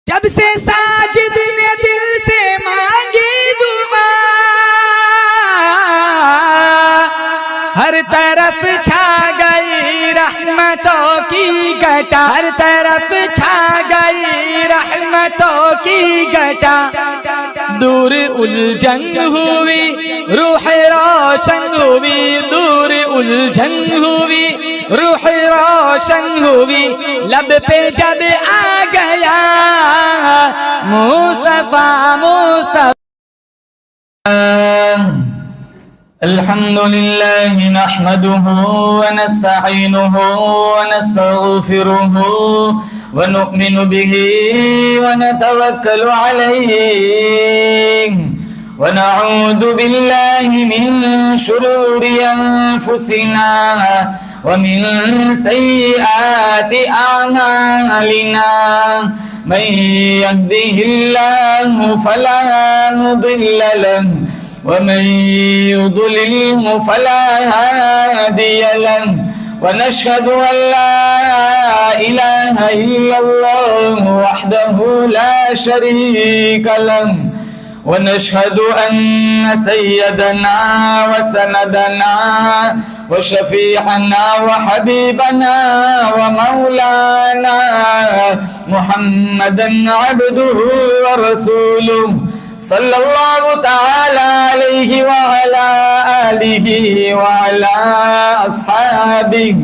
جب سے ساجد نے دل سے مانگی دعا، ہر طرف چھا گئی رحمتوں کی گھٹا، ہر طرف چھا گئی رحمتوں کی گھٹا، دور الجھن ہوئی روح روشن ہوئی، دور الجھن ہوئی روح روشن ہوئی، لب پہ جب آ گیا مصطفیٰ مصطفیٰ۔ الحمد لله نحمده ونستعينه ونستغفره ونؤمن به ونتوكل عليه ونعوذ بالله من شرور أنفسنا ومن سيئات أعمالنا، من يهده الله فلا مضل له ومن يضلله فلا هادي له، ونشهد أن لا إله إلا الله وحده لا شريك له، ونشهد أن سيدنا وسندنا وشفيعنا وحبيبنا ومولانا محمدا عبده ورسوله، صلى الله تعالى عليه وعلى آله وعلى أصحابه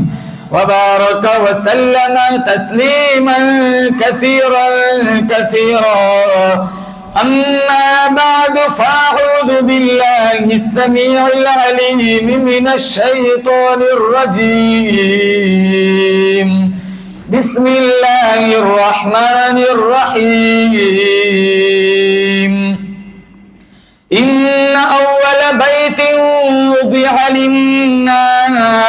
وبارك وسلم تسليما كثيرا كثيرا. أما بعد، فأعوذ بالله السميع العليم من الشيطان الرجيم. بسم الله الرحمن الرحيم. إن أول بيت وضع للناس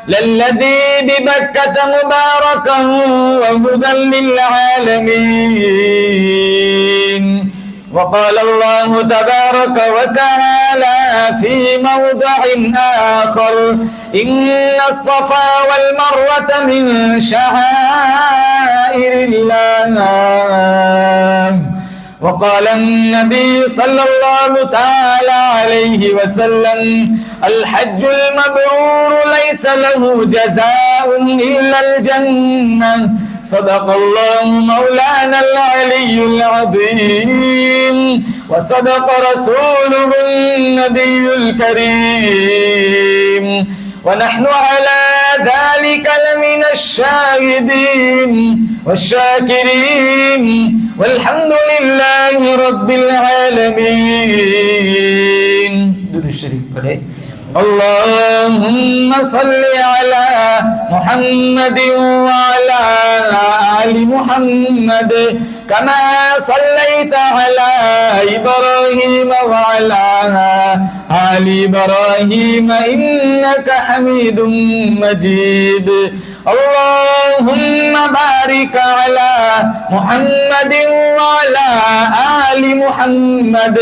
للذي ببكة مباركا وهدى للعالمين. وقال الله تبارك وتعالى في موضع آخر: إن الصفا والمروة من شعائر الله. وقال النبي صلى الله تعالى عليه وسلم: الحج المبرور ليس له جزاء إلا الجنة. صدق الله مولانا العلي العظيم، وصدق رسوله النبي الكريم، ونحن على ذلك لمن الشاهدين والشاكرين، والحمد لله رب العالمين. درود شریف پڑھے. اللهم صل على محمد وعلى آل محمد كما صليت على إبراهيم وعلى آل إبراهيم إنك حميد مجيد. اللهم بارك على محمد وعلى آل محمد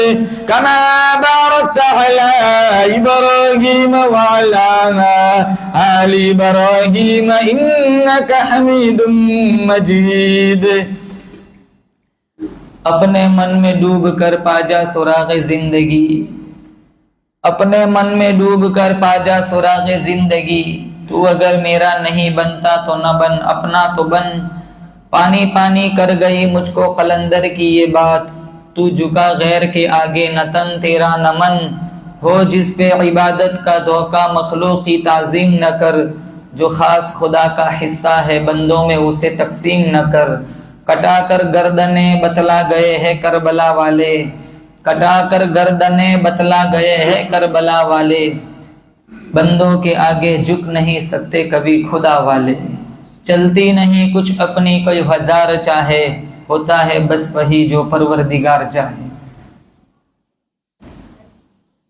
كما باركت على إبراهيم وعلى آل إبراهيم إنك حميد مجيد. اپنے من میں ڈوب کر پا جا سراغ زندگی، اپنے من میں ڈوب کر پا جا سراغ زندگی. تو اگر میرا نہیں بنتا تو نہ بن، اپنا تو بن. پانی پانی کر گئی مجھ کو قلندر کی یہ بات، تو جھکا غیر کے آگے نہ تن تیرا نہ من. ہو جس پہ عبادت کا دھوکہ مخلوق کی تعظیم نہ کر، جو خاص خدا کا حصہ ہے بندوں میں اسے تقسیم نہ کر. کٹا کر گردنیں بتلا گئے ہیں کربلا والے، کٹا کر گردنیں بتلا گئے ہیں کربلا والے. بندوں کے آگے جھک نہیں سکتے کبھی خدا والے. چلتی نہیں کچھ اپنی کوئی ہزار چاہے، ہوتا ہے بس وہی جو پروردگار چاہے.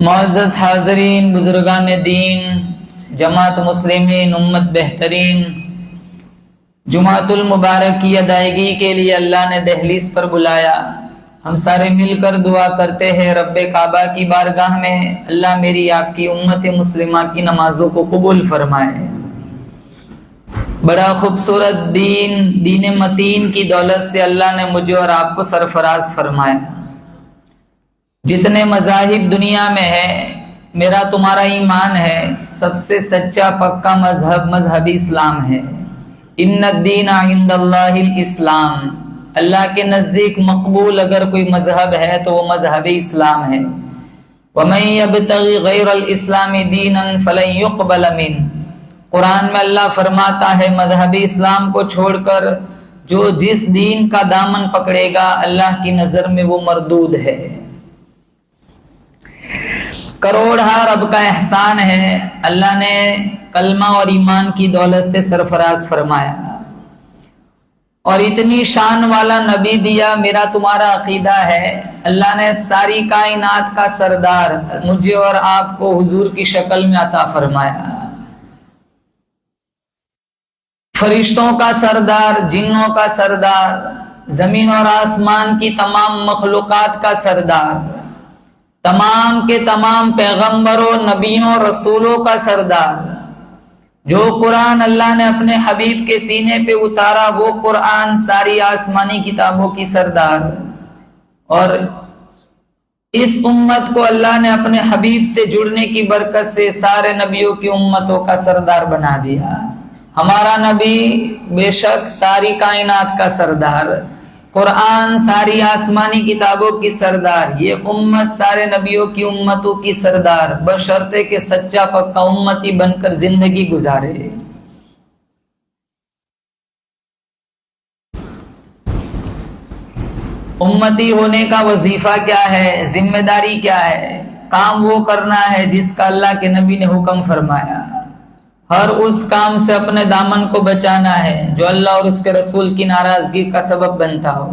معزز حاضرین، بزرگان دین، جماعت مسلمین امت بہترین، جمعۃ المبارک کی ادائیگی کے لیے اللہ نے دہلیز پر بلایا. ہم سارے مل کر دعا کرتے ہیں رب کعبہ کی بارگاہ میں، اللہ میری آپ کی امت مسلمہ کی نمازوں کو قبول فرمائے. بڑا خوبصورت دین متین کی دولت سے اللہ نے مجھے اور آپ کو سرفراز فرمایا. جتنے مذاہب دنیا میں ہے، میرا تمہارا ایمان ہے، سب سے سچا پکا مذہب اسلام ہے. ان الدین عند اللہ الاسلام، اللہ کے نزدیک مقبول اگر کوئی مذہب ہے تو وہ مذہب اسلام ہے. وَمَن يَبْتَغِ غَيْرَ الْإِسْلَامِ دِينًا فَلَن يُقْبَلَ مِنْهُ. قرآن میں اللہ فرماتا ہے مذہب اسلام کو چھوڑ کر جو جس دین کا دامن پکڑے گا اللہ کی نظر میں وہ مردود ہے. کروڑا رب کا احسان ہے، اللہ نے کلمہ اور ایمان کی دولت سے سرفراز فرمایا اور اتنی شان والا نبی دیا. میرا تمہارا عقیدہ ہے اللہ نے ساری کائنات کا سردار مجھے اور آپ کو حضور کی شکل میں عطا فرمایا. فرشتوں کا سردار، جنوں کا سردار، زمین اور آسمان کی تمام مخلوقات کا سردار، تمام کے تمام پیغمبروں، نبیوں، رسولوں کا سردار. جو قرآن اللہ نے اپنے حبیب کے سینے پہ اتارا وہ قرآن ساری آسمانی کتابوں کی سردار. اور اس امت کو اللہ نے اپنے حبیب سے جڑنے کی برکت سے سارے نبیوں کی امتوں کا سردار بنا دیا. ہمارا نبی بے شک ساری کائنات کا سردار، قرآن ساری آسمانی کتابوں کی سردار، یہ امت سارے نبیوں کی امتوں کی سردار، بشرطے کہ سچا پکا امتی بن کر زندگی گزارے. امتی ہونے کا وظیفہ کیا ہے، ذمہ داری کیا ہے؟ کام وہ کرنا ہے جس کا اللہ کے نبی نے حکم فرمایا. ہر اس کام سے اپنے دامن کو بچانا ہے جو اللہ اور اس کے رسول کی ناراضگی کا سبب بنتا ہو.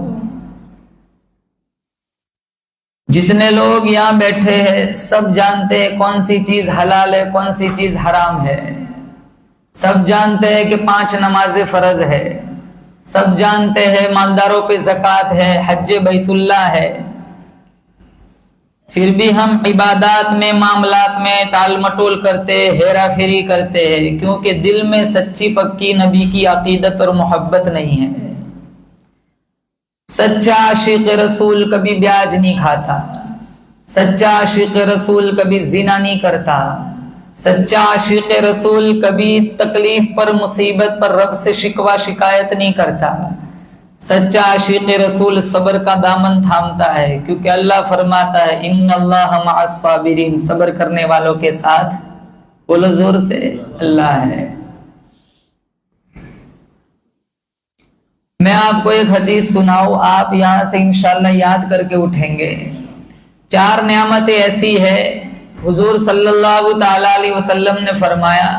جتنے لوگ یہاں بیٹھے ہیں سب جانتے ہیں کون سی چیز حلال ہے، کون سی چیز حرام ہے. سب جانتے ہیں کہ 5 نمازیں فرض ہے. سب جانتے ہیں مالداروں پہ زکوٰۃ ہے، حج بیت اللہ ہے. پھر بھی ہم عبادات میں، معاملات میں ٹال مٹول کرتے، ہیرا پھیری کرتے ہیں کیونکہ دل میں سچی پکی نبی کی عقیدت اور محبت نہیں ہے. سچا عاشق رسول کبھی بیاج نہیں کھاتا، سچا عاشق رسول کبھی زنا نہیں کرتا، سچا عاشق رسول کبھی تکلیف پر، مصیبت پر رب سے شکوہ شکایت نہیں کرتا. سچا عاشق رسول صبر کا دامن تھامتا ہے کیونکہ اللہ فرماتا ہے ان اللہ مع الصابرین، صبر کرنے والوں کے ساتھ. بولو زور سے، اللہ ہے. میں آپ کو ایک حدیث سناؤں، آپ یہاں سے انشاءاللہ یاد کر کے اٹھیں گے. 4 نعمتیں ایسی ہے حضور صلی اللہ تعالی علیہ وسلم نے فرمایا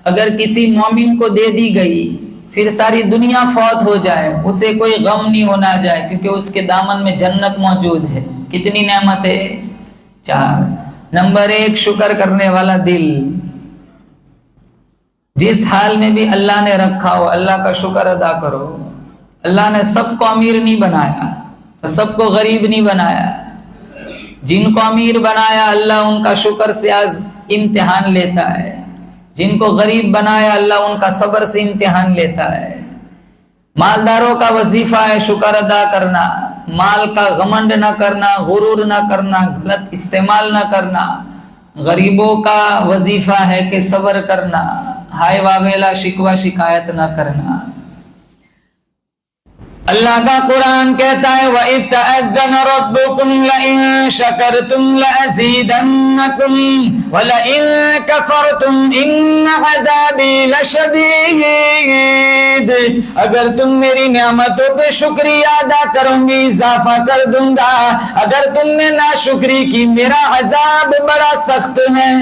اگر کسی مومن کو دے دی گئی پھر ساری دنیا فوت ہو جائے اسے کوئی غم نہیں ہونا جائے کیونکہ اس کے دامن میں جنت موجود ہے. کتنی نعمتیں؟ 4. نمبر 1 شکر کرنے والا دل. جس حال میں بھی اللہ نے رکھا ہو اللہ کا شکر ادا کرو. اللہ نے سب کو امیر نہیں بنایا، سب کو غریب نہیں بنایا. جن کو امیر بنایا اللہ ان کا شکر سے آج امتحان لیتا ہے، جن کو غریب بنایا اللہ ان کا صبر سے امتحان لیتا ہے. مالداروں کا وظیفہ ہے شکر ادا کرنا، مال کا غمنڈ نہ کرنا، غرور نہ کرنا، غلط استعمال نہ کرنا. غریبوں کا وظیفہ ہے کہ صبر کرنا، ہائے واویلا شکوہ شکایت نہ کرنا. اللہ کا قرآن کہتا ہے وَإِذْ تَأَذَّنَ رَبُّكُمْ لَئِن شَكَرْتُمْ لَأَزِيدَنَّكُمْ وَلَئِن كَفَرْتُمْ إِنَّ عَذَابِي لَشَدِيدٌ. اگر تم میری نعمتوں پہ شکریہ ادا کرو گی اضافہ کر دوں گا، اگر تم نے ناشکری کی میرا عذاب بڑا سخت ہے.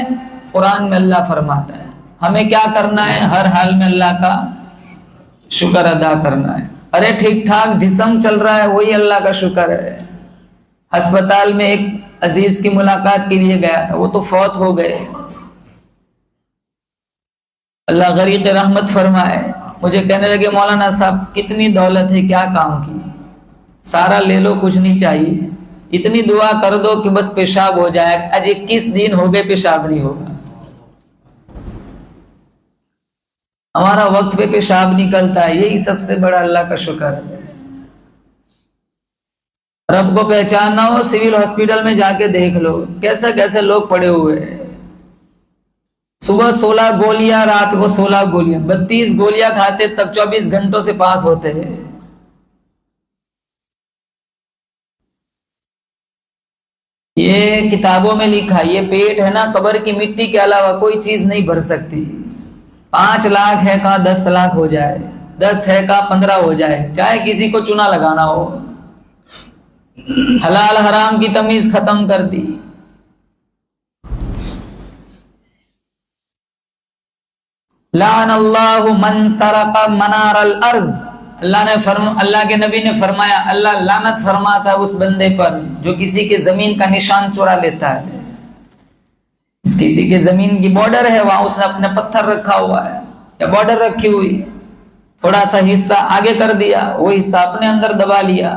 قرآن میں اللہ فرماتا ہے ہمیں کیا کرنا ہے، ہر حال میں اللہ کا شکر ادا کرنا ہے. ارے ٹھیک ٹھاک جسم چل رہا ہے وہی اللہ کا شکر ہے. ہسپتال میں ایک عزیز کی ملاقات کے لیے گیا تھا، وہ تو فوت ہو گئے. اللہ غریق رحمت فرمائے. مجھے کہنے لگے مولانا صاحب کتنی دولت ہے، کیا کام کی، سارا لے لو کچھ نہیں چاہیے، اتنی دعا کر دو کہ بس پیشاب ہو جائے. آج 21 دن ہو گئے پیشاب نہیں ہوگا. ہمارا وقت پہ پیشاب نکلتا ہے، یہی سب سے بڑا اللہ کا شکر ہے۔ رب کو پہچاننا ہو سول ہاسپٹل میں جا کے دیکھ لو کیسے کیسے لوگ پڑے ہوئے ہیں، صبح 16 گولیاں، رات کو 16 گولیاں، 32 گولیاں کھاتے تب 24 گھنٹوں سے پاس ہوتے ہیں۔ یہ کتابوں میں لکھا، یہ پیٹ ہے نا، قبر کی مٹی کے علاوہ کوئی چیز نہیں بھر سکتی۔ 5 لاکھ ہے کہاں 10 لاکھ ہو جائے، 10 ہے کہاں 15 ہو جائے، چاہے کسی کو چنا لگانا ہو، حلال حرام کی تمیز ختم کر دی۔ لعن اللہ من سرق منار الارض، اللہ کے نبی نے فرمایا اللہ لعنت فرماتا ہے اس بندے پر جو کسی کے زمین کا نشان چرا لیتا ہے۔ کسی کے زمین کی بارڈر ہے، وہاں اس نے اپنے پتھر رکھا ہوا ہے یا بارڈر رکھی ہوئی، تھوڑا سا حصہ آگے کر دیا، وہ حصہ اپنے اندر دبا لیا۔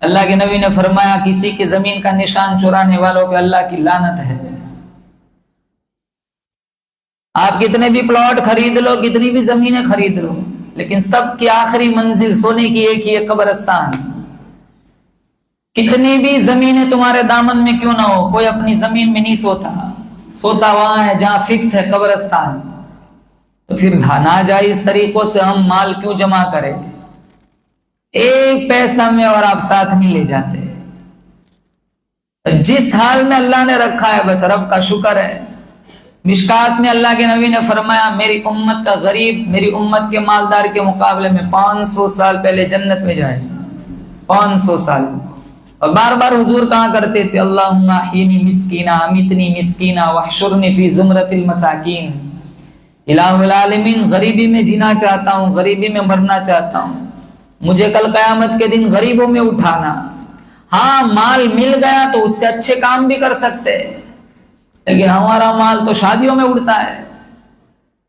اللہ کے نبی نے فرمایا کسی کے زمین کا نشان چرانے والوں پہ اللہ کی لعنت ہے۔ آپ کتنے بھی پلاٹ خرید لو، کتنی بھی زمینیں خرید لو، لیکن سب کی آخری منزل سونے کی ایک ہی ہے، قبرستان۔ کتنی بھی زمینیں تمہارے دامن میں کیوں نہ ہو، کوئی اپنی زمین میں نہیں سوتا، سوتا وہاں ہے جہاں فکس ہے، قبرستان۔ تو پھر ناجائز طریقوں سے ہم مال کیوں جمع کریں؟ ایک پیسہ میں اور آپ ساتھ نہیں لے جاتے۔ جس حال میں اللہ نے رکھا ہے بس رب کا شکر ہے۔ مشکات میں اللہ کے نبی نے فرمایا میری امت کا غریب میری امت کے مالدار کے مقابلے میں 500 سال پہلے جنت میں جائے، 500 سال۔ اور بار بار حضور کہاں کرتے تھے اللہم احیینی مسکینہ امیتنی مسکینہ واحشرنی فی زمرۃ المساکین۔ الہ العالمین غریبی میں جینا چاہتا ہوں، غریبی میں مرنا چاہتا ہوں، مجھے کل قیامت کے دن غریبوں میں اٹھانا۔ ہاں مال مل گیا تو اس سے اچھے کام بھی کر سکتے، لیکن ہمارا مال تو شادیوں میں اڑتا ہے،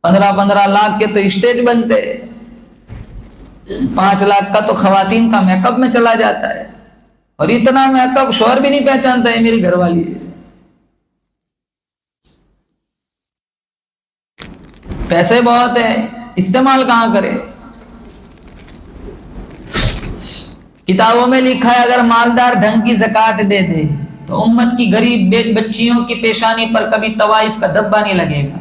15 لاکھ کے تو اسٹیج بنتے، 5 لاکھ کا تو خواتین کا میک اپ میں چلا جاتا ہے، اور اتنا میک اپ شوہر بھی نہیں پہچانتا ہے میری گھر والی ہے۔ پیسے بہت ہیں، استعمال کہاں کرے؟ کتابوں میں لکھا ہے اگر مالدار ڈھنگ کی زکوٰۃ دے دے تو امت کی غریب بچیوں کی پیشانی پر کبھی طوائف کا دھبا نہیں لگے گا۔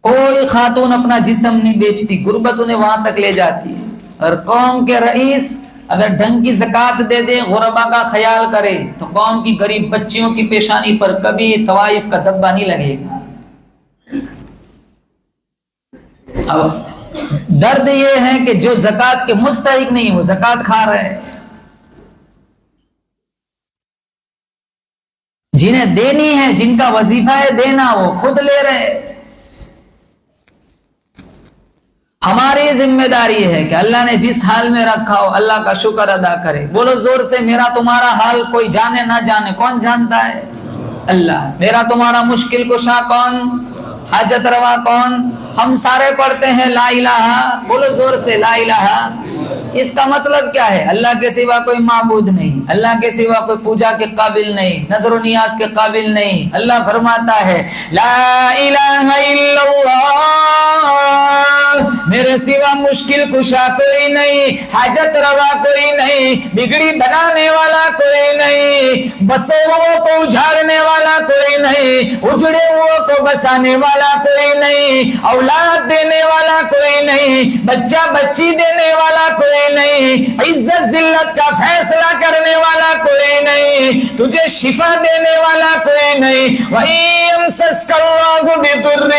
کوئی خاتون اپنا جسم نہیں بیچتی، غربت انہیں وہاں تک لے جاتی ہے۔ اور قوم کے رئیس اگر ڈھنگ کی زکوٰۃ دے دے، غربا کا خیال کرے، تو قوم کی غریب بچیوں کی پیشانی پر کبھی طوائف کا دھبا نہیں لگے گا۔ اب درد یہ ہے کہ جو زکوٰۃ کے مستحق نہیں وہ زکوٰۃ کھا رہے، جنہیں دینی ہے، جن کا وظیفہ ہے دینا، وہ خود لے رہے۔ ہماری ذمہ داری ہے کہ اللہ نے جس حال میں رکھا ہو اللہ کا شکر ادا کرے۔ بولو زور سے میرا تمہارا حال کوئی جانے نہ جانے، کون جانتا ہے؟ اللہ۔ میرا تمہارا مشکل کشا کون؟ حاجت روا کون؟ ہم سارے پڑھتے ہیں لا الہ، بولو زور سے لا الہ۔ اس کا مطلب کیا ہے؟ اللہ کے سوا کوئی معبود نہیں، اللہ کے سوا کوئی پوجا کے قابل نہیں، نظر و نیاز کے قابل نہیں۔ اللہ فرماتا ہے لا الہ الا اللہ، میرے سوا مشکل کشا کوئی نہیں، حاجت روا کوئی نہیں، بگڑی بنانے والا کوئی نہیں، بسے ہوئے کو اجھاڑنے والا کوئی نہیں، اجڑے ہوئے کو بسانے والا کوئی نہیں، اولاد دینے والا کوئی نہیں، بچہ بچی دینے والا کوئی نہیں، عزت ذلت کا فیصلہ کرنے والا کوئی نہیں، تجھے شفا دینے والا کوئی نہیں۔ وَإِن يَمْسَسْكَ اللَّهُ بِضُرٍّ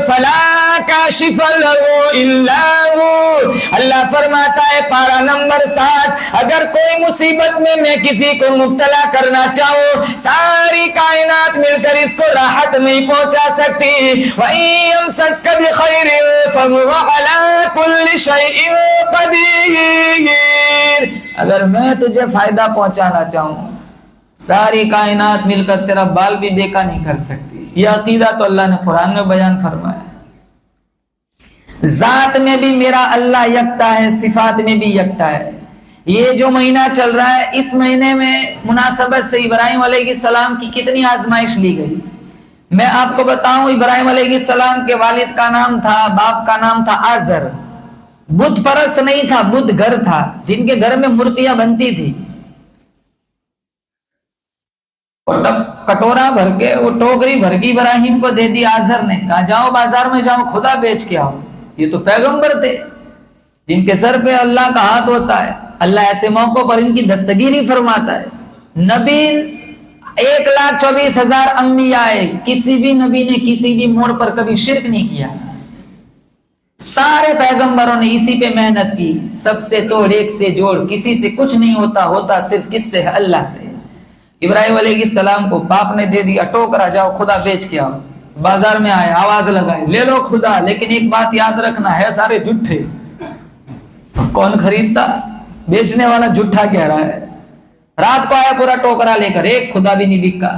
فَلَا كَاشِفَ لَهُ إِلَّا هُوَ۔ اللہ فرماتا ہے پارہ نمبر 7، اگر کوئی مصیبت میں کسی کو مبتلا کرنا چاہو، ساری کائنات مل کر اس کو راحت نہیں پہنچا سکتی۔ وَإِن يَمْسَسْكَ بِخَيْرٍ فَهُوَ عَلَى كُلِّ شَيْءٍ قَدِيرٌ۔ اگر میں تجھے فائدہ پہنچانا چاہوں، ساری کائنات مل کر تیرا بال بھی بیکا نہیں کر سکتی۔ یہ عقیدہ تو اللہ نے قرآن میں بیان فرمایا۔ ذات میں بھی میرا اللہ یکتا ہے، صفات میں بھی یکتا ہے۔ یہ جو مہینہ چل رہا ہے، اس مہینے میں مناسبت سے ابراہیم علیہ السلام کی کتنی آزمائش لی گئی۔ میں آپ کو بتاؤں ابراہیم علیہ السلام کے والد کا نام تھا، باپ کا نام تھا آزر. بت پرست نہیں تھا، بت گھر تھا جن کے گھر میں مورتیاں بنتی تھی. کٹورا بھر کے وہ ٹوکری بھر کے ابراہیم کو دے دی آزر نے، کہا جاؤ بازار میں جاؤ خدا بیچ کے آؤ. یہ تو پیغمبر تھے جن کے سر پہ اللہ کا ہاتھ ہوتا ہے. اللہ ایسے موقعوں پر ان کی دستگیری فرماتا ہے. نبی 1,24,000 انبیاء آئے، کسی بھی نبی نے کسی بھی موڑ پر کبھی شرک نہیں کیا. سارے پیغمبروں نے اسی پہ محنت کی. سب سے توڑ ایک سے جوڑ، کسی سے کچھ نہیں ہوتا، ہوتا صرف کس سے ہے؟ اللہ سے. ابراہیم علیہ السلام کو باپ نے دے دیا ٹوکرا، جاؤ خدا بیچ کے آؤ. بازار میں آئے، آواز لگائے لے لو خدا، لیکن ایک بات یاد رکھنا ہے سارے جھوٹے. کون خریدتا؟ بیچنے والا جھوٹا کہہ رہا ہے. رات کو آیا پورا ٹوکرا لے کر، ایک خدا بھی نہیں بکا.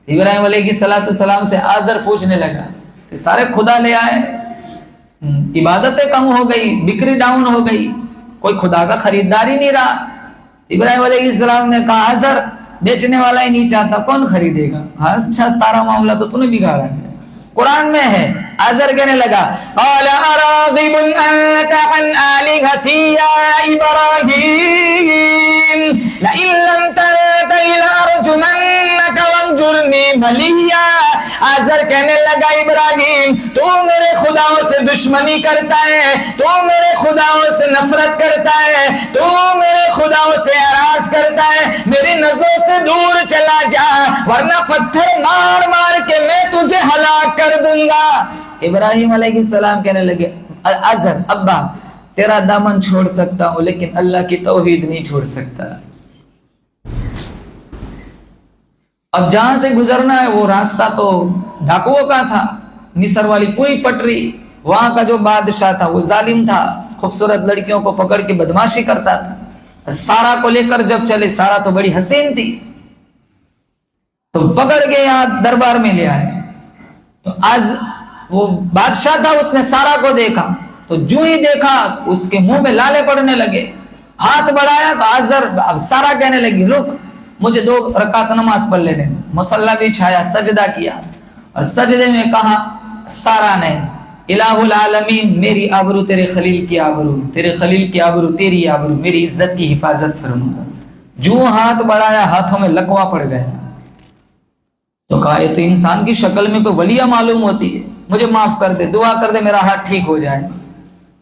ابراہیم علیہ السلام سے آزر پوچھنے لگا کہ سارے خدا لے آئے، عبادتیں کم ہو گئی، بکری ڈاؤن ہو گئی، کوئی خدا کا خریدار ہی نہیں رہا. ابراہیم علیہ السلام نے کہا آزر بیچنے والا ہی نہیں چاہتا، کون خریدے گا؟ اچھا سارا معاملہ تو نے بگاڑا ہے. قرآن میں ہے. آزر کہنے لگا قال اراغب انت عن الہتی یا ابراہیم لئن لم تنتهِ لارجمنک واہجرنی ملیا. آزر کہنے لگا ابراہیم تو میرے خداؤں سے دشمنی کرتا ہے، تو میرے خداؤں سے نفرت کرتا ہے، تو میرے خداؤں سے اعراض کرتا ہے، میری نظروں سے دور چلا جا ورنہ پتھر مار مار کے میں تجھے ہلاک کر دوں گا. ابراہیم علیہ السلام کہنے لگے آزر ابا تیرا دامن چھوڑ سکتا ہوں لیکن اللہ کی توحید نہیں چھوڑ سکتا. اب جہاں سے گزرنا ہے وہ راستہ تو ڈاکوؤں کا تھا. مصر والی پوری پٹری، وہاں کا جو بادشاہ تھا وہ ظالم تھا، خوبصورت لڑکیوں کو پکڑ کے بدماشی کرتا تھا. سارا کو لے کر جب چلے، سارا تو بڑی حسین تھی، تو پکڑ کے یہاں دربار میں لے آئے. تو آج وہ بادشاہ تھا، اس نے سارا کو دیکھا تو جو ہی دیکھا اس کے منہ میں لالے پڑنے لگے. ہاتھ بڑھایا تو آزر سارا کہنے لگی رک مجھے 2 رکعت نماز پڑھ لینے. مصلی بچھایا، سجدہ کیا اور سجدے میں کہا سارا نے الہ العالمین میری آبرو تیرے خلیل کی آبرو، تیرے خلیل کی آبرو تیری آبرو، میری عزت کی حفاظت فرما. جو ہاتھ بڑھایا ہاتھوں میں لکوا پڑ گیا. تو کہا یہ تو انسان کی شکل میں کوئی ولیہ معلوم ہوتی ہے، مجھے معاف کر دے، دعا کر دے میرا ہاتھ ٹھیک ہو جائے.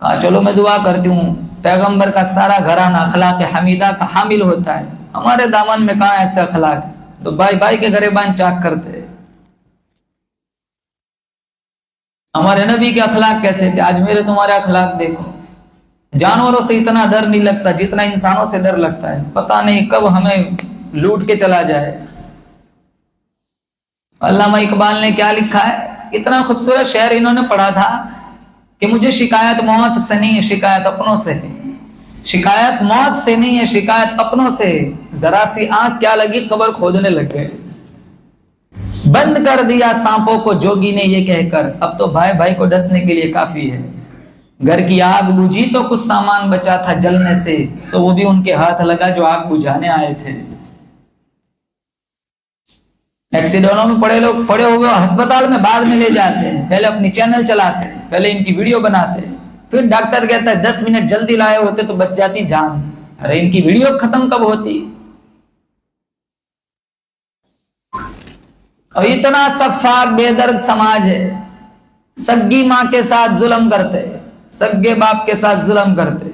کہا چلو میں دعا کرتی ہوں. پیغمبر کا سارا گھرانہ اخلاق حمیدہ کا حامل ہوتا ہے، ہمارے دامن میں کہاں ایسے اخلاق ہے؟ تو بھائی بھائی کے گریبان چاک کرتے. ہمارے نبی کے اخلاق کیسے تھے؟ آج میرے تمہارے اخلاق دیکھو. جانوروں سے اتنا ڈر نہیں لگتا جتنا انسانوں سے ڈر لگتا ہے. پتہ نہیں کب ہمیں لوٹ کے چلا جائے. علامہ اقبال نے کیا لکھا ہے؟ اتنا خوبصورت شعر انہوں نے پڑھا تھا کہ مجھے شکایت موت سے نہیں ہے، شکایت اپنوں سے ہے. شکایت موت سے نہیں ہے، شکایت اپنوں سے. ذرا سی آنکھ کیا لگی قبر کھودنے لگ گئے. بند کر دیا سانپوں کو جوگی نے یہ کہہ کر اب تو بھائی بھائی کو ڈسنے کے لیے کافی ہے. گھر کی آگ بجھی تو کچھ سامان بچا تھا جلنے سے، سو وہ بھی ان کے ہاتھ لگا جو آگ بجھانے آئے تھے. ایکسیڈنٹوں میں پڑے ہوئے ہسپتال میں بعد میں لے جاتے ہیں، پہلے اپنی چینل چلاتے ہیں، پہلے ان کی ویڈیو بناتے ہیں، پھر ڈاکٹر کہتا ہے 10 منٹ جلدی لائے ہوتے تو بچ جاتی جان. ارے ان کی ویڈیو ختم کب ہوتی؟ اور اتنا سفاک بے درد سماج ہے. سگی ماں کے ساتھ ظلم کرتے، سگے باپ کے ساتھ ظلم کرتے.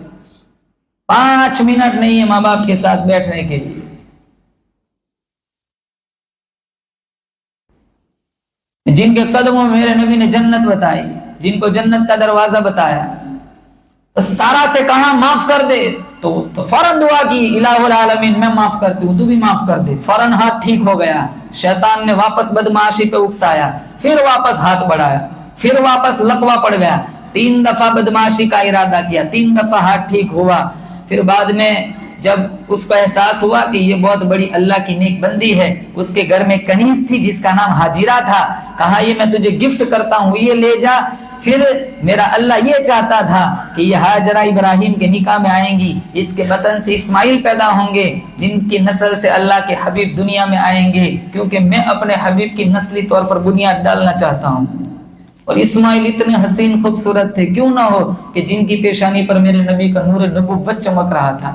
5 منٹ نہیں ہے ماں باپ کے ساتھ بیٹھنے کے لیے. جن کے قدموں میں میرے نبی نے جنت بتائی، جن کو جنت کا دروازہ بتایا، تو سارا سے کہا معاف کر دے تو فوراً دعا کی الہ العالمین میں معاف کرتی ہوں تو بھی معاف کر دے. فوراً ہاتھ ٹھیک ہو گیا. شیطان نے واپس بدمعاشی پہ اکسایا، پھر واپس ہاتھ بڑھایا، پھر واپس لکوا پڑ گیا. 3 دفعہ بدمعاشی کا ارادہ کیا، 3 دفعہ ہاتھ ٹھیک ہوا. پھر بعد میں جب اس کو احساس ہوا کہ یہ بہت بڑی اللہ کی نیک بندی ہے، اس کے گھر میں کنیز تھی جس کا نام حاجرہ تھا، کہا یہ میں تجھے گفٹ کرتا ہوں، یہ لے جا. پھر میرا اللہ یہ چاہتا تھا کہ یہ ہاجرہ ابراہیم کے نکاح میں آئیں گی، اس کے بطن سے اسماعیل پیدا ہوں گے جن کی نسل سے اللہ کے حبیب دنیا میں آئیں گے، کیونکہ میں اپنے حبیب کی نسلی طور پر بنیاد ڈالنا چاہتا ہوں۔ اور اسماعیل اتنے حسین خوبصورت تھے، کیوں نہ ہو کہ جن کی پیشانی پر میرے نبی کا نور نبوت چمک رہا تھا۔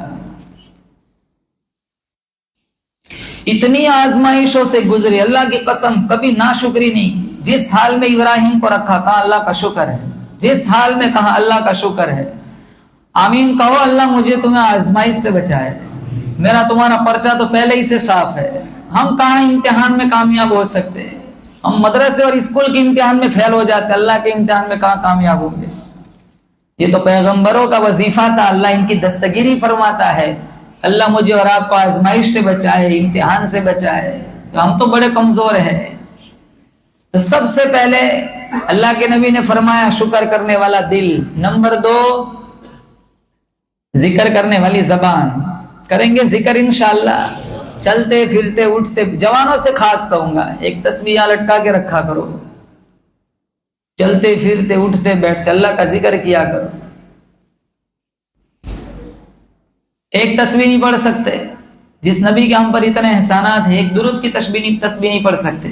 اتنی آزمائشوں سے گزرے، اللہ کی قسم کبھی ناشکری نہیں کی۔ جس حال میں ابراہیم کو رکھا کہا اللہ کا شکر ہے، جس حال میں کہا اللہ کا شکر ہے۔ آمین کہو، اللہ مجھے تمہیں آزمائش سے بچائے، میرا تمہارا پرچہ تو پہلے ہی سے صاف ہے۔ ہم کہاں امتحان میں کامیاب ہو سکتے ہیں؟ ہم مدرسے اور اسکول کے امتحان میں فیل ہو جاتے، اللہ کے امتحان میں کہاں کامیاب ہوں گے؟ یہ تو پیغمبروں کا وظیفہ تھا، اللہ ان کی دستگیری فرماتا ہے۔ اللہ مجھے اور آپ کو آزمائش سے بچائے، امتحان سے بچائے، تو ہم تو بڑے کمزور ہیں۔ تو سب سے پہلے اللہ کے نبی نے فرمایا شکر کرنے والا دل، نمبر 2 ذکر کرنے والی زبان۔ کریں گے ذکر انشاءاللہ، چلتے پھرتے اٹھتے، جوانوں سے خاص کہوں گا ایک تسبیح یہاں لٹکا کے رکھا کرو، چلتے پھرتے اٹھتے بیٹھتے اللہ کا ذکر کیا کرو۔ ایک تسبیح نہیں پڑھ سکتے، جس نبی کے ہم پر اتنے احسانات ہیں، ایک درود کی تسبیح نہیں پڑھ سکتے۔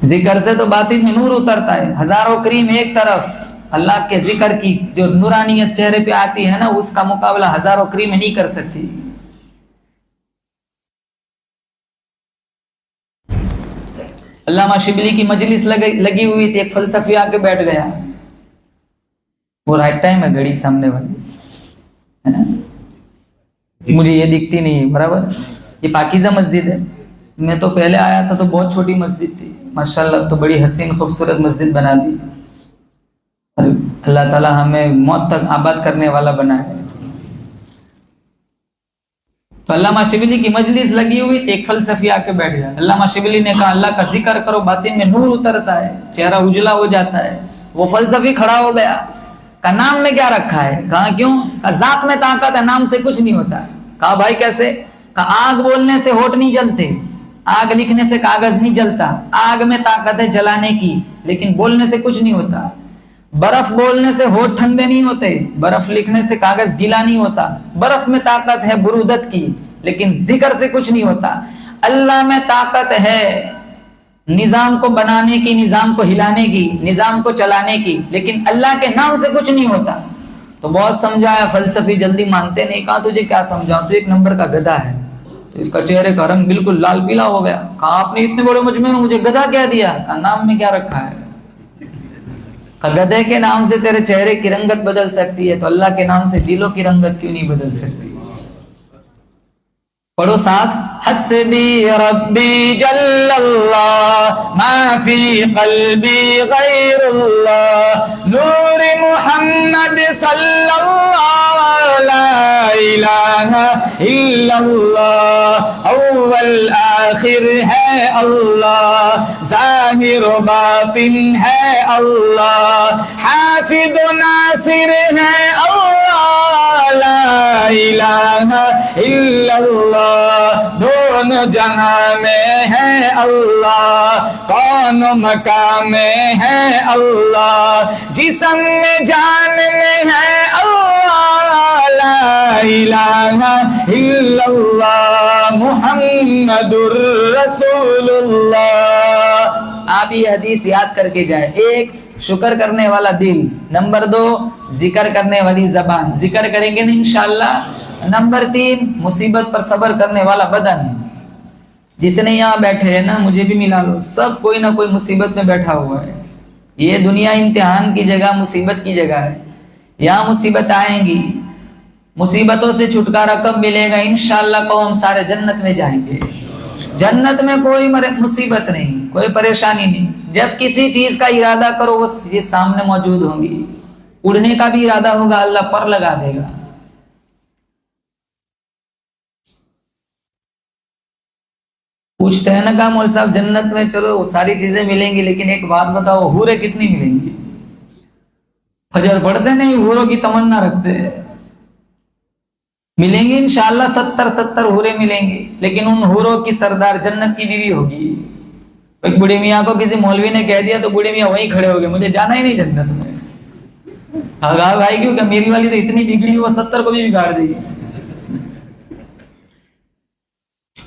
ذکر سے تو باطن میں نور اترتا ہے، ہزاروں کریم ایک طرف، اللہ کے ذکر کی جو نورانیت چہرے پہ آتی ہے نا، اس کا مقابلہ ہزاروں کریم نہیں کر سکتی۔ علامہ شبلی کی مجلس لگی ہوئی تھی، ایک فلسفی آ کے بیٹھ گیا، وہ رائٹ ٹائم ہے گھڑی سامنے والی ہے نا، مجھے یہ دکھتی نہیں ہے برابر، یہ پاکیزہ مسجد ہے، میں تو پہلے آیا تھا تو بہت چھوٹی مسجد تھی، ماشاءاللہ اب تو بڑی حسین خوبصورت مسجد بنا دی، اور اللہ تعالی ہمیں موت تک آباد کرنے والا بنا ہے۔ تو علامہ شبلی کی مجلس لگی ہوئی تھی، ایک فلسفی آ کے بیٹھ گیا۔ علامہ شبلی نے کہا اللہ کا ذکر کرو، باطن میں نور اترتا ہے، چہرہ اجلا ہو جاتا ہے۔ وہ فلسفی کھڑا ہو گیا، کہا نام میں کیا رکھا ہے؟ کہا کیوں؟ کہا ذات میں طاقت ہے، نام سے کچھ نہیں ہوتا۔ کہا بھائی کیسے؟ کہا آگ بولنے سے ہونٹ نہیں جلتے، آگ لکھنے سے کاغذ نہیں جلتا، آگ میں طاقت ہے جلانے کی لیکن بولنے سے کچھ نہیں ہوتا۔ برف بولنے سے ہونٹ ٹھنڈے نہیں ہوتے، برف لکھنے سے کاغذ گیلا نہیں ہوتا۔ برف میں طاقت ہے برودت کی لیکن ذکر سے کچھ نہیں ہوتا۔ اللہ میں طاقت ہے نظام کو بنانے کی، نظام کو ہلانے کی، نظام کو چلانے کی، لیکن اللہ کے نام سے کچھ نہیں ہوتا۔ تو بہت سمجھایا، فلسفی جلدی مانتے نہیں۔ کہا تجھے کیا سمجھاؤں، تو ایک نمبر کا گدھا ہے۔ تو اس کا چہرے کا رنگ بالکل لال پیلا ہو گیا۔ کہا آپ نے اتنے بڑے مجمع میں مجھے گدھا کیا دیا؟ کہا نام میں کیا رکھا ہے؟ کہا گدھے کے نام سے تیرے چہرے کی رنگت بدل سکتی ہے تو اللہ کے نام سے دلوں کی رنگت کیوں نہیں بدل سکتی؟ پڑھو ساتھ، حسبی ربی جل اللہ ما فی قلبی غیر اللہ نور محمد صلی اللہ لا الہ الا اللہ اول آخر ہے اللہ ظاہر و باطن ہے اللہ حافظ و ناصر ہے اللہ لا الہ الا اللہ دونوں جہاں میں ہے اللہ کون مقام میں ہے اللہ جسم میں جان میں ہے اللہ لا الہ الا اللہ محمد الرسول اللہ۔ آپ یہ حدیث یاد کر کے جائے، ایک شکر کرنے والا دل، نمبر 2 ذکر کرنے والی زبان، ذکر کریں گے نا انشاءاللہ۔ نمبر 3 مصیبت پر صبر کرنے والا بدن۔ جتنے یہاں بیٹھے ہیں نا، مجھے بھی ملا لو، سب کوئی نہ کوئی مصیبت میں بیٹھا ہوا ہے۔ یہ دنیا امتحان کی جگہ، مصیبت کی جگہ ہے، یہاں مصیبت آئیں گی۔ مصیبتوں سے چھٹکارا کب ملے گا؟ انشاءاللہ کو ہم سارے جنت میں جائیں گے۔ جنت میں کوئی مصیبت نہیں، کوئی پریشانی نہیں۔ جب کسی چیز کا ارادہ کرو وہ چیز سامنے موجود ہوں گی۔ اڑنے کا بھی ارادہ ہوگا، اللہ پر لگا دے گا۔ پوچھتے ہیں نا کہ مول صاحب جنت میں چلو وہ ساری چیزیں ملیں گی لیکن ایک بات بتاؤ، حوریں کتنی ملیں گی؟ فجر پڑھتے نہیں، حوروں کی تمنا رکھتے ہیں۔ ملیں گی انشاءاللہ 70 حوریں ملیں گی، لیکن ان حوروں کی سردار جنت کی بیوی ہوگی۔ ایک بوڑھے میاں کو کسی مولوی نے کہہ دیا تو بوڑھے میاں وہیں کھڑے ہو گئے, مجھے جانا ہی نہیں جنت میں. کہا بھائی کیوں کہ میری والی تو اتنی بگڑی وہ 70 کو بھی بگاڑ دے گی.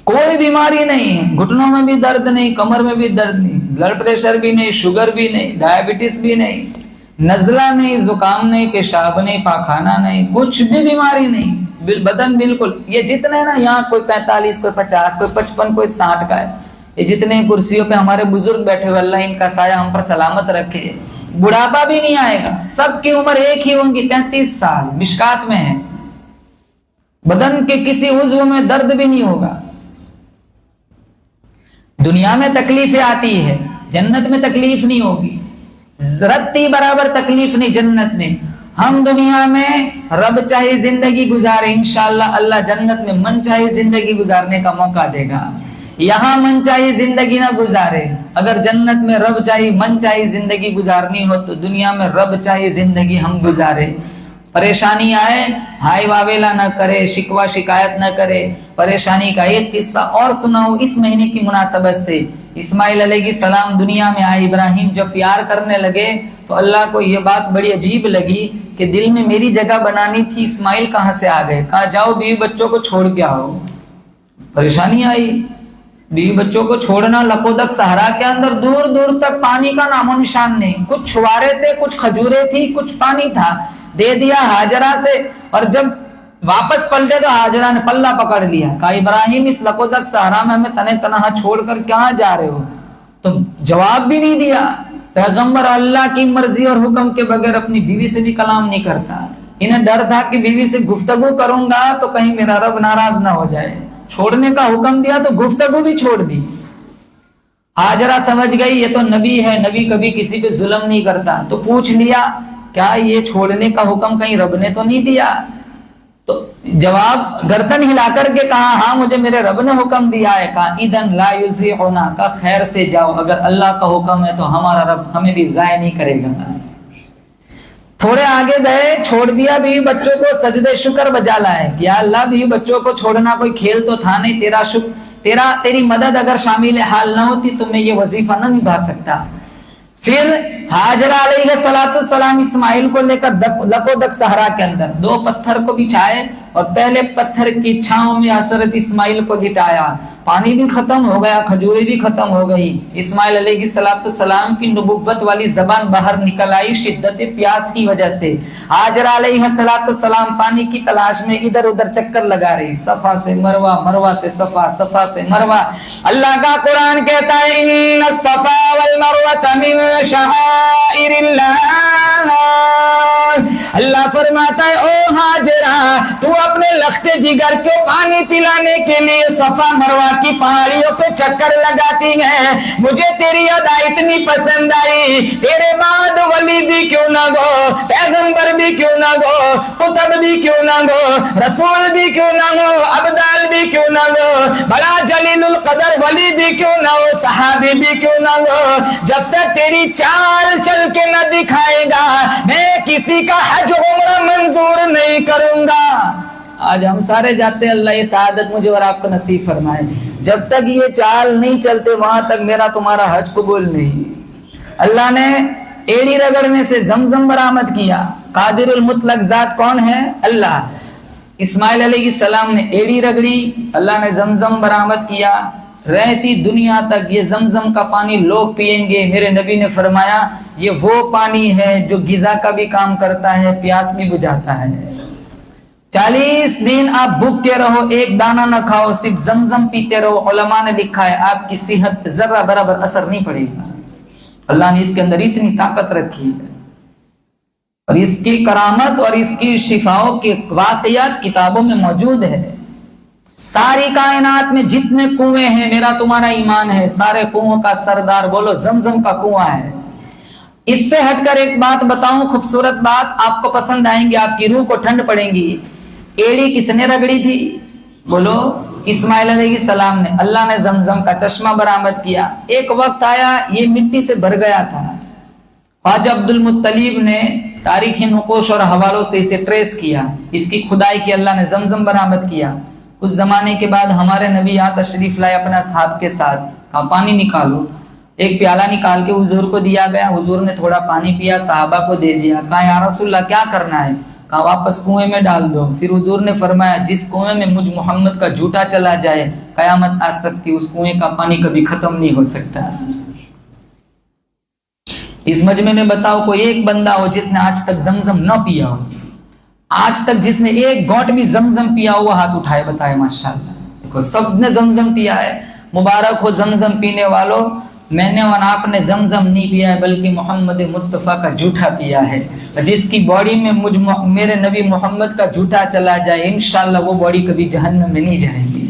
کوئی بیماری نہیں, گھٹنوں میں بھی درد نہیں, کمر میں بھی درد نہیں, بلڈ پریشر بھی نہیں, شوگر بھی نہیں, ڈائبٹیز بھی نہیں, نزلہ نہیں, زکام نہیں, پیشاب نہیں, پاخانہ نہیں, کچھ بھی بیماری نہیں, بدن بالکل. یہ جتنے نا یہاں کوئی 45, کوئی 50, کوئی 55, کوئی 60 کا ہے, یہ جتنے کرسیوں پہ ہمارے بزرگ بیٹھے ہوئے, اللہ ان کا سایہ ہم پر سلامت رکھے. بڑھاپا بھی نہیں آئے گا, سب کی عمر ایک ہی ہوں گی, 33 سال مشکات میں ہے. بدن کے کسی عضو میں درد بھی نہیں ہوگا. دنیا میں تکلیفیں آتی ہے, جنت میں تکلیف نہیں ہوگی, رتی برابر تکلیف نہیں جنت میں. ہم دنیا میں رب چاہے زندگی گزارے, انشاءاللہ اللہ جنت میں من چاہے زندگی گزارنے کا موقع دے گا. یہاں من چاہے زندگی نہ گزارے, اگر جنت میں رب چاہے من چاہے زندگی گزارنی ہو تو دنیا میں رب چاہے زندگی ہم گزارے. پریشانی آئے ہائی واویلا نہ کرے, شکوہ شکایت نہ کرے. پریشانی کا ایک قصہ اور سناؤں اس مہینے کی مناسبت سے. اسماعیل علیہ السلام دنیا میں آئے, ابراہیم جب پیار کرنے لگے تو اللہ کو یہ بات بڑی عجیب لگی کہ دل میں میری جگہ بنانی تھی, اسماعیل کہاں سے آ گئے. کہا جاؤ بیوی بچوں کو چھوڑ کے آؤ. پریشانی آئی, بیوی بچوں کو چھوڑنا. لکودک صحرا کے اندر دور دور تک پانی کا نام و نشان نہیں, کچھ چھوارے تھے, کچھ کھجورے تھی, کچھ پانی تھا, دے دیا ہاجرہ سے. اور جب واپس پلٹے تو ہاجرہ نے پلہ پکڑ لیا. کہا ابراہیم اس لکودک صحرا میں ہمیں تنے تنہا چھوڑ کر کہاں جا رہے ہو؟ تو جواب بھی نہیں دیا. پیغمبر اللہ کی مرضی اور حکم کے بغیر اپنی بیوی سے بھی کلام نہیں کرتا. انہیں ڈر تھا کہ بیوی سے گفتگو کروں گا تو کہیں میرا رب ناراض نہ ہو جائے. چھوڑنے کا حکم دیا تو گفتگو بھی چھوڑ دی. ہاجرہ سمجھ گئی یہ تو نبی ہے, نبی کبھی کسی پہ ظلم نہیں کرتا. تو پوچھ لیا کیا یہ چھوڑنے کا حکم کہیں رب نے تو نہیں دیا؟ تو جواب گردن ہلا کر کے کہا ہاں مجھے میرے رب نے حکم دیا ہے. کہا اذن لا یضیعنا, کا خیر سے جاؤ, اگر اللہ کا حکم ہے تو ہمارا رب ہمیں بھی ضائع نہیں کرے گا. تھوڑے آگے گئے, چھوڑ دیا بیوی بچوں کو, سجدے شکر بجا لائے. یا اللہ بیوی بچوں کو چھوڑنا کوئی کھیل تو تھا نہیں, تیری مدد اگر شامل حال نہ ہوتی تو میں یہ وظیفہ نہ نبھا سکتا. پھر ہاجرہ علیہ السلام اسماعیل کو لے کر لکودک صحرا کے اندر 2 پتھر کو بچھائے اور پہلے پتھر کی چھاؤں میں حضرت اسماعیل کو لٹایا. پانی بھی ختم ہو گیا, کھجوریں بھی ختم ہو گئی. اسماعیل علیہ السلام کی نبوت والی زبان باہر نکل آئی شدت پیاس کی وجہ سے. ہاجرہ علیہ السلام پانی کی تلاش میں ادھر ادھر چکر لگا رہی, صفا سے مروہ, مروہ سے صفا, صفا سے مروہ. اللہ کا قرآن کہتا ہے ان الصفا والمروہ من شعائر اللہ. اللہ فرماتا ہے او ہاجرہ تو اپنے لخت جگر کو پانی پلانے کے لیے صفا مروہ کی پہاڑیوں پہ چکر لگاتی ہے. مجھے تیری ادا اتنی پسند آئی, تیرے بعد ولی بھی کیوں نہ گو, پیغمبر بھی کیوں نہ گو, قطب بھی کیوں نہ گو, رسول بھی کیوں نہ گو, ابدال بھی کیوں نہ گو, بڑا جلیل القدر ولی بھی کیوں نہ ہو, صحابی بھی کیوں نہ گو, جب تک تیری چال چل کے نہ دکھائے گا میں کسی کا حج عمرہ منظور نہیں کروں گا. آج ہم سارے جاتے ہیں, اللہ یہ سعادت مجھے اور آپ کو نصیب فرمائے. جب تک یہ چال نہیں چلتے وہاں تک میرا تمہارا حج قبول نہیں. اللہ نے ایڑی رگڑنے سے زمزم برآمد کیا. قادر المطلق ذات کون ہے؟ اللہ. اسماعیل علیہ السلام نے ایڑی رگڑی, اللہ نے زمزم برآمد کیا. رہتی دنیا تک یہ زمزم کا پانی لوگ پیئیں گے. میرے نبی نے فرمایا یہ وہ پانی ہے جو غذا کا بھی کام کرتا ہے, پیاس بھی بجھاتا ہے. 40 دن آپ بھوک کے رہو, ایک دانہ نہ کھاؤ, صرف زمزم پیتے رہو. علماء نے لکھا ہے آپ کی صحت پہ ذرہ برابر اثر نہیں پڑے گا. اللہ نے اس کے اندر اتنی طاقت رکھی ہے, اور اس کی کرامت اور اس کی شفاؤں کے واقعات کتابوں میں موجود ہے. ساری کائنات میں جتنے کنویں ہیں, میرا تمہارا ایمان ہے, سارے کنووں کا سردار بولو زمزم کا کنواں ہے. اس سے ہٹ کر ایک بات بتاؤں, خوبصورت بات, آپ کو پسند آئیں گی, آپ کی روح کو ٹھنڈ پڑیں گی. ایڑی کس نے رگڑی تھی؟ بولو اسماعیل علیہ السلام نے. اللہ نے زمزم کا چشمہ برآمد کیا. ایک وقت آیا یہ مٹی سے بھر گیا تھا. خواجہ عبد المطلب نے تاریخی نقوش اور حوالوں سے اسے ٹریس کیا, اس کی کھدائی کی, اللہ نے زمزم برآمد کیا. کچھ زمانے کے بعد ہمارے نبی یہاں تشریف لائے اپنے اصحاب کے ساتھ, کہا پانی نکالو. ایک پیالہ نکال کے حضور کو دیا گیا, حضور نے تھوڑا پانی پیا, صحابہ کو دے دیا. کہا یا رسول اللہ کیا کرنا ہے؟ کہا واپس کنویں میں ڈال دو. پھر حضور نے فرمایا جس کنویں میں مجھ محمد کا جھوٹا چلا جائے قیامت آ سکتی, اس کنویں کا پانی کبھی ختم نہیں ہو سکتا. اس مجمع میں بتاؤ کوئی ایک بندہ ہو جس نے آج تک زمزم نہ پیا ہو, آج تک جس نے ایک گھونٹ بھی زمزم پیا ہو, وہ ہاتھ اٹھائے بتائے. ماشاءاللہ دیکھو سب نے زمزم پیا ہے. مبارک ہو زمزم پینے والوں. میں نے اور آپ نے زمزم نہیں پیا ہے بلکہ محمد مصطفیٰ کا جھوٹا پیا ہے. جس کی باڈی میں میرے نبی محمد کا جھوٹا چلا جائے انشاءاللہ وہ باڈی کبھی جہنم میں نہیں جائے گی.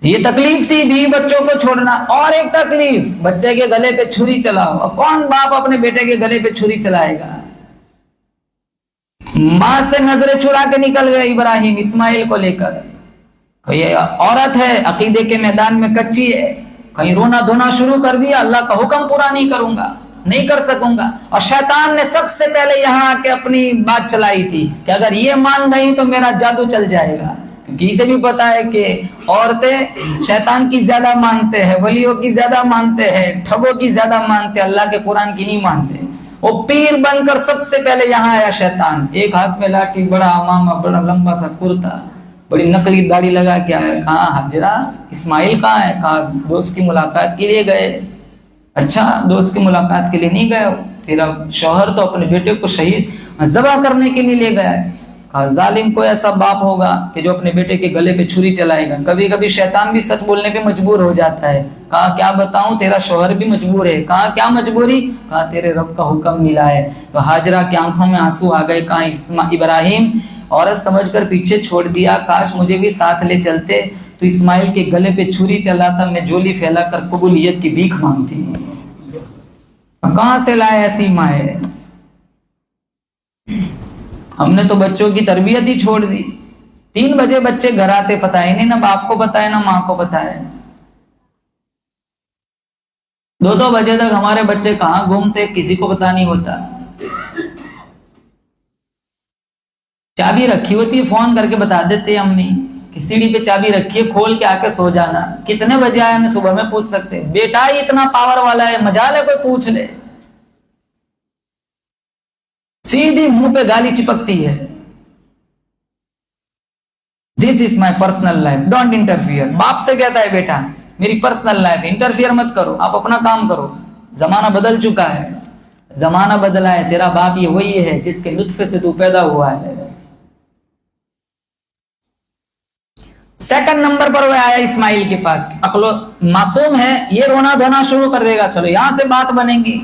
یہ تکلیف تھی بیوی بچوں کو چھوڑنا. اور ایک تکلیف, بچے کے گلے پہ چھری چلاؤ. اب کون باپ اپنے بیٹے کے گلے پہ چھری چلائے گا؟ ماں سے نظریں چرا کے نکل گئے ابراہیم اسماعیل کو لے کر. یہ عورت ہے عقیدے کے میدان میں کچی ہے, کہیں رونا دھونا شروع کر دیا, اللہ کا حکم پورا نہیں کروں گا, نہیں کر سکوں گا. اور شیطان نے سب سے پہلے یہاں آ کے اپنی بات چلائی تھی کہ اگر یہ مان گئی تو میرا جادو چل جائے گا. کیونکہ اسے بھی پتا ہے کہ عورتیں شیطان کی زیادہ مانتے ہیں, ولیوں کی زیادہ مانتے ہیں, ٹھگوں کی زیادہ مانتے ہیں, اللہ کے قرآن کی نہیں مانتے. وہ پیر بن کر سب سے پہلے یہاں آیا شیطان. ایک ہاتھ میں لاٹھی, بڑا امامہ, بڑا لمبا سا کرتا, بڑی نقلی داڑھی لگا کے آیا. کہاں حجرہ اسماعیل کہاں ہے؟ کہا دوست کی ملاقات کے لیے گئے. اچھا دوست کی ملاقات کے لیے نہیں گئے ہو, تیرا شوہر تو اپنے بیٹے کو شہید ذبح کرنے کے لیے لے گیا ہے. کہا ظالم کوئی ایسا باپ ہوگا کہ جو اپنے بیٹے کے گلے پہ چھری چلائے گا. کبھی کبھی شیطان بھی سچ بولنے پہ مجبور ہو جاتا ہے. کہا کیا بتاؤں, تیرا شوہر بھی مجبور ہے. کہا کیا مجبوری؟ کہا تیرے رب کا حکم ملا ہے. تو ہاجرہ کی آنکھوں میں آنسو آ گئے. کہا ابراہیم عورت سمجھ کر پیچھے چھوڑ دیا, کاش مجھے بھی ساتھ لے چلتے تو اسماعیل کے گلے پہ چھری چلاتا, میں جولی پھیلا کر قبولیت کی بھیک مانگتی. کہاں سے لائے ایسی مائیں؟ ہم نے تو بچوں کی تربیت ہی چھوڑ دی. 3 بجے بچے گھر آتے, پتا ہی نہیں, نہ باپ کو پتا ہے نہ ماں کو پتا ہے. 2 بجے تک ہمارے بچے کہاں گھومتے کسی کو پتا نہیں ہوتا. چابی رکھی ہوتی ہے, فون کر کے بتا دیتے امی کہ سیڑھی پہ چابی رکھی ہے, کھول کے آ کے سو جانا. کتنے بجے آئے ہمیں صبح میں پوچھ سکتے. بیٹا ہی اتنا پاور والا ہے, مجال ہے کوئی پوچھ لے. سیدھی منہ پہ گالی چپکتی ہے. This is my personal life, don't interfere. باپ سے کہتا ہے بیٹا میری پرسنل لائف, انٹرفیئر مت کرو, آپ اپنا کام کرو. زمانہ بدل چکا ہے, زمانہ بدلا ہے. تیرا باپ یہ وہی ہے جس کے نطفے سے تو پیدا ہوا ہے. سیکنڈ نمبر پر وہ آیا اسماعیل کے پاس. معصوم ہے, یہ رونا دھونا شروع کر دے گا, چلو یہاں سے بات بنے گی.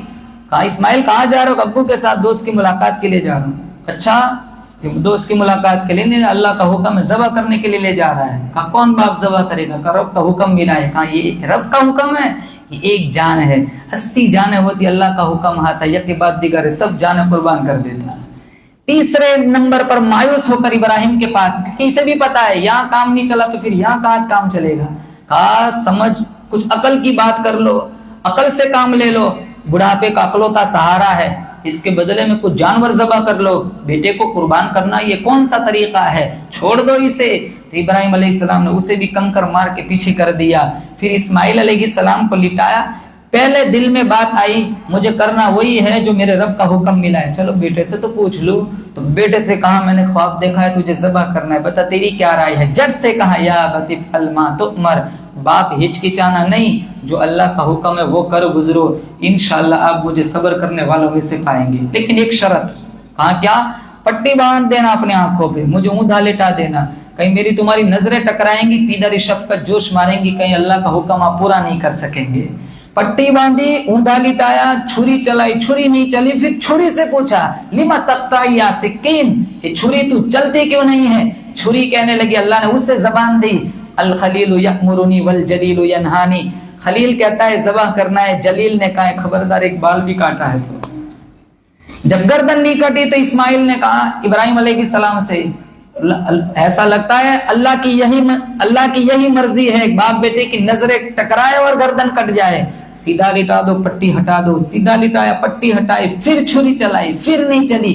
کہا اسماعیل کہاں جا رہے ہو؟ ابو کے ساتھ دوست کی ملاقات کے لیے جا رہا ہوں. اچھا دوست کی ملاقات کے لیے نہیں, اللہ کا حکم ہے ذبح کرنے کے لیے لے جا رہا ہے. کہا کون باپ ذبح کرے گا؟ کہا رب کا حکم ملا ہے. کہا یہ رب کا حکم ہے؟ یہ ایک جان ہے, 80 جانیں ہوتی, اللہ کا حکم آتا ہے یک بعد دیگر سب جانیں قربان کر دیتا ہے. تیسرے نمبر پر مایوس ہو کر ابراہیم کے پاس, کسی بھی پتا ہے یہاں کام نہیں چلا تو پھر یہاں کہاں کام چلے گا. کہا سمجھ, کچھ عقل کی بات کر لو, عقل سے کام لے لو. بڑھاپے کا عقلوں کا سہارا ہے, اس کے بدلے میں کچھ جانور ذبح کر لو. بیٹے کو قربان کرنا یہ کون سا طریقہ ہے, چھوڑ دو اسے. تو ابراہیم علیہ السلام نے اسے بھی کنکر مار کے پیچھے کر دیا. پھر اسماعیل علیہ السلام کو لٹایا. پہلے دل میں بات آئی مجھے کرنا وہی ہے جو میرے رب کا حکم ملا ہے, چلو بیٹے سے تو پوچھ لوں. تو بیٹے سے کہا میں نے خواب دیکھا ہے تجھے ذبح کرنا ہے, بتا تیری کیا رائے ہے. جٹ سے کہا یا ابت افعل ما تؤمر, باپ ہچکچانا نہیں, جو اللہ کا حکم ہے وہ کر گزرو, انشاءاللہ آپ مجھے صبر کرنے والوں میں سے پائیں گے. لیکن ایک شرط. کہا کیا؟ پٹی باندھ دینا اپنے آنکھوں پہ, مجھے اوندا لٹا دینا, کہیں میری تمہاری نظریں ٹکرائیں گی, پیدر شفقت جوش ماریں گی, کہیں اللہ کا حکم آپ پورا نہیں کر سکیں گے. پٹی باندھی, اوندا لٹایا, چھری چلائی, چھری نہیں چلی. پھر چھری سے پوچھا لما تقطعی یا سکین, یہ چھری تو چلتی کیوں نہیں ہے؟ چھری کہنے لگی, اللہ نے اسے زبان دی. الخلیل یأمرنی والجلیل ینہانی, خلیل کہتا ہے ذبح کرنا ہے, جلیل نے کہا ہے خبردار ایک بال بھی کاٹا ہے. تو جب گردن نہیں کٹی تو اسماعیل نے کہا ابراہیم علیہ السلام سے, ایسا لگتا ہے اللہ کی یہی مرضی ہے, باپ بیٹے کی نظریں ٹکرائے اور گردن کٹ جائے. سیدھا لٹا دو, پٹی ہٹا دو. سیدھا لٹایا, پٹی ہٹائی, پھر چھری چلائی, پھر نہیں چلی.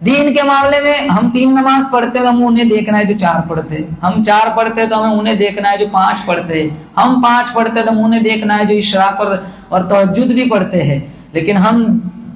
دین کے معاملے میں ہم 3 نماز پڑھتے تو ہم انہیں دیکھنا ہے جو 4 پڑھتے، ہم 4 پڑھتے تو ہمیں انہیں دیکھنا ہے جو 5 پڑھتے، ہم 5 پڑھتے تو ہم انہیں دیکھنا ہے جو اشراق اور تہجد بھی پڑھتے ہیں. لیکن ہم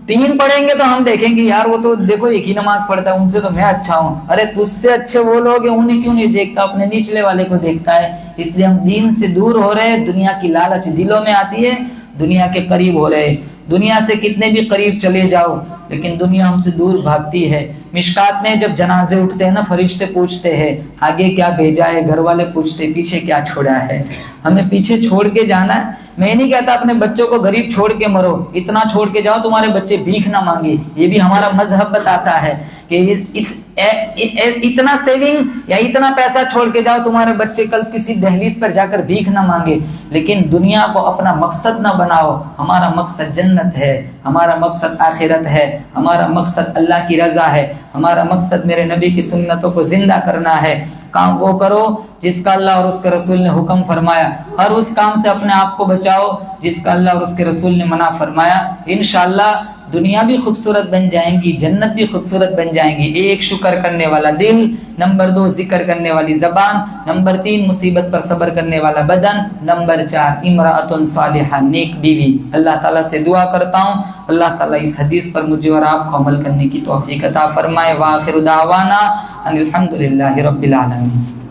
3 پڑھیں گے تو ہم دیکھیں گے یار وہ تو دیکھو ایک ہی نماز پڑھتا ہے، ان سے تو میں اچھا ہوں. ارے تجھ سے اچھے وہ لوگ ہیں، انہیں کیوں نہیں دیکھتا، اپنے نچلے والے کو دیکھتا ہے. اس لیے ہم دین سے دور ہو رہے ہیں، دنیا کی لالچ دلوں میں آتی ہے، دنیا کے قریب ہو رہے. دنیا سے کتنے بھی قریب چلے جاؤ لیکن دنیا ہم سے دور بھاگتی ہے. مشکات میں جب جنازے اٹھتے ہیں نا، فرشتے پوچھتے ہیں آگے کیا بھیجا ہے، گھر والے پوچھتے پیچھے کیا چھوڑا ہے. ہمیں پیچھے چھوڑ کے جانا ہے. میں نہیں کہتا اپنے بچوں کو غریب چھوڑ کے مرو، اتنا چھوڑ کے جاؤ تمہارے بچے بھیک نہ مانگے. یہ بھی ہمارا مذہب بتاتا ہے کہ اتنا سیونگ یا اتنا پیسہ چھوڑ کے جاؤ تمہارے بچے کل کسی دہلیز پر جا کر بھیک نہ مانگے. لیکن دنیا کو اپنا مقصد نہ بناؤ. ہمارا مقصد جنت ہے، ہمارا مقصد آخرت ہے، ہمارا مقصد اللہ کی رضا ہے، ہمارا مقصد میرے نبی کی سنتوں کو زندہ کرنا ہے. کام وہ کرو جس کا اللہ اور اس کے رسول نے حکم فرمایا، ہر اس کام سے اپنے آپ کو بچاؤ جس کا اللہ اور اس کے رسول نے منع فرمایا. انشاءاللہ دنیا بھی خوبصورت بن جائیں گی، جنت بھی خوبصورت بن جائیں گی. 1 شکر کرنے والا دل، نمبر 2 ذکر کرنے والی زبان، نمبر 3 مصیبت پر صبر کرنے والا بدن، نمبر 4 امرأۃ صالحہ نیک بیوی. اللہ تعالیٰ سے دعا کرتا ہوں اللہ تعالیٰ اس حدیث پر مجھے اور آپ کو عمل کرنے کی توفیق عطا فرمائے. وآخر دعوانا ان الحمد للہ رب العالمین.